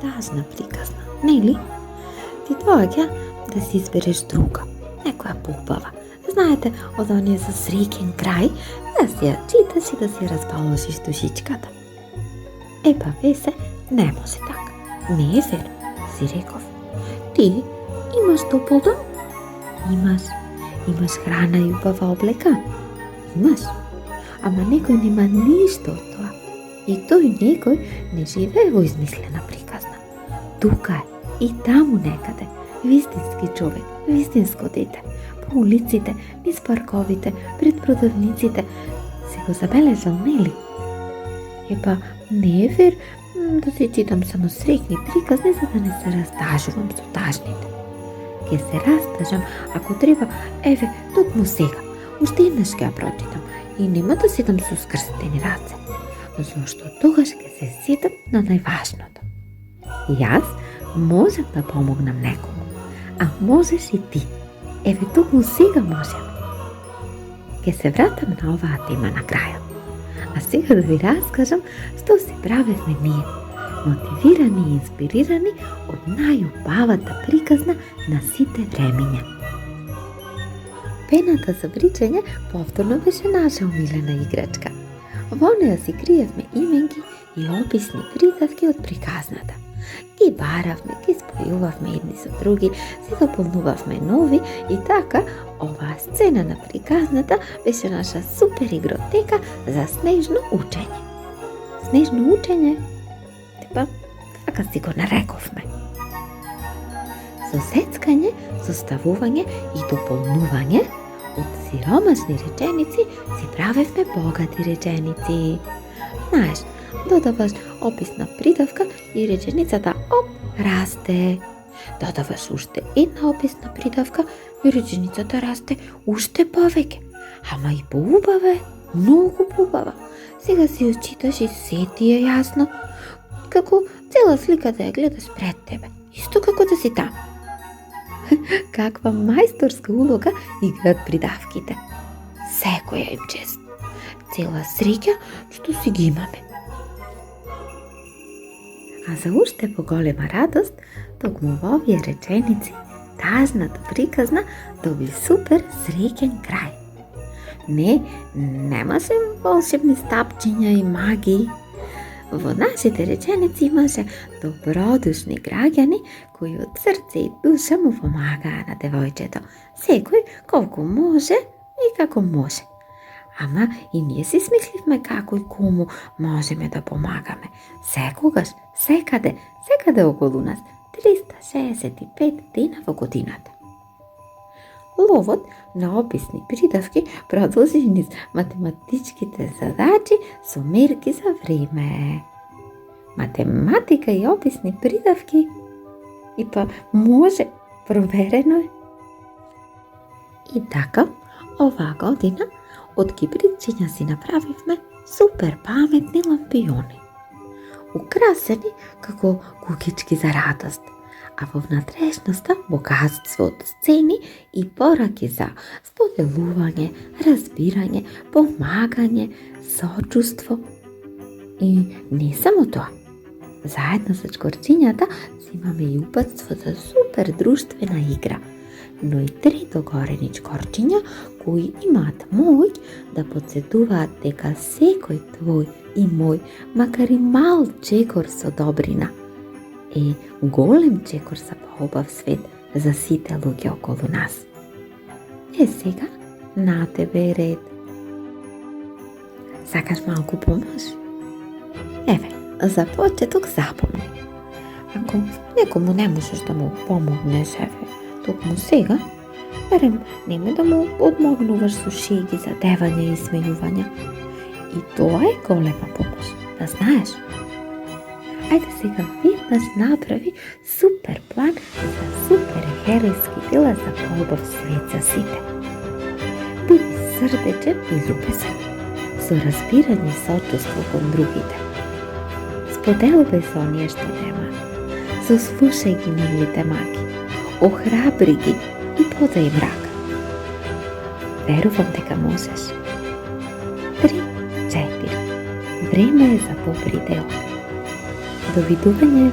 тажна приказна, нели? Ти доаѓа да си избереш друга, некоја поубава. Знаете, од оние за среќен крај, да си ја читаш и да си ја разбалошиш душичката. Епа, весе, не може така. Не е верно, си реков. Ти имаш топол дом? Имаш храна и убава облека? Имаш. Ама некој нема ништо од тоа. И тој некој не живее во измислена приказна. Тука е, и таму некаде, вистински човек, вистинско дете. По улиците, низ парковите, пред продавниците. Си го забележал, нели? Епа, не е вер да си читам само среќни приказни, за да не се растажувам со тажните. Ке се растажам, ако треба, еве, токму сега. Уште еднаш ќе ја прочитам и нема да седам со скрстени раце, зашто тогаш ќе се сетам на најважното. Јас можам да помогнам некому, а можеш и ти. Еве, токму сега можем. Ке се вратам на оваа тема на крајот. А сега да ви раскажам што се правевме ние, мотивирани и инспирирани од најубавата приказна на сите времиња. Пената за бричење повторно беше наша омилена играчка. Во неја си криевме именки и описни придавки од приказната. Ги баравме, ги спојувавме едни со други, си дополнувавме нови и така оваа сцена на приказната беше наша супер игротека за снежно учење. Снежно учење? Типа, така си го нарековме. Со сецкање, составување и дополнување од сиромашни реченици си правевме богати реченици. Знаеш, додаваш описна придавка и реченицата оп, расте. Додаваш уште една описна придавка и реченицата расте уште повеќе. Ама и поубава е, многу поубава. Сега си ја читаш и се ти е јасно, како цела слика да ја гледаш пред тебе, исто како да си таму. Каква мајсторска улога играат придавките. Секоја им чест. Цела среќа што си ги имаме. А за уште поголема радост, токму во овие реченици, тажната приказна доби супер среќен крај. Не, немаше волшебни стапчиња и магии. Во нашите реченици имаше добродушни граѓани кои од срце и душа му помагаа на девојчето, секој колку може и како може. Ама и ние си смисливме како и кому можеме да помагаме. Секогаш, секаде околу нас, 365 дена во годината. Ловот на описни придавки продолжи низ математичките задачи со мерки за време. Математика и описни придавки? И па може, проверено е. И така, оваа година од кибритчиња си направивме супер паметни лампиони. Украсени како кукички за радост, а во внатрешноста богатство од сцени и пораки за споделување, разбирање, помагање, сочувство. И не само тоа. Заедно со чкорчињата си имаме и упатство за супер друштвена игра, но и 3 догорени чкорчиња кои имаат моќ да потсетуваат дека секој твој и мој, макар и мал чекор со добрина, е голем чекор за поубав свет за сите луѓе околу нас. Е сега, на тебе е ред. Сакаш малку помош? Еве, за почеток запомни. Ако некому не можеш да му помогнеш, еве, токму сега, барем нема да му подмогнуваш со шеги за девање и смејувања. И тоа е голема помош, да знаеш. Ајде сега веднаш направи супер план за супер херојски дела за поубав свет за сите. Биди срдечен и љубезен, со разбирање и сочувство кон другите. Споделувај со оние што немаат, сослушај ги нивните маки, охрабри ги и подај им рака. Верувам дека можеш. 3, 4. Време е за добри дела. Довидување.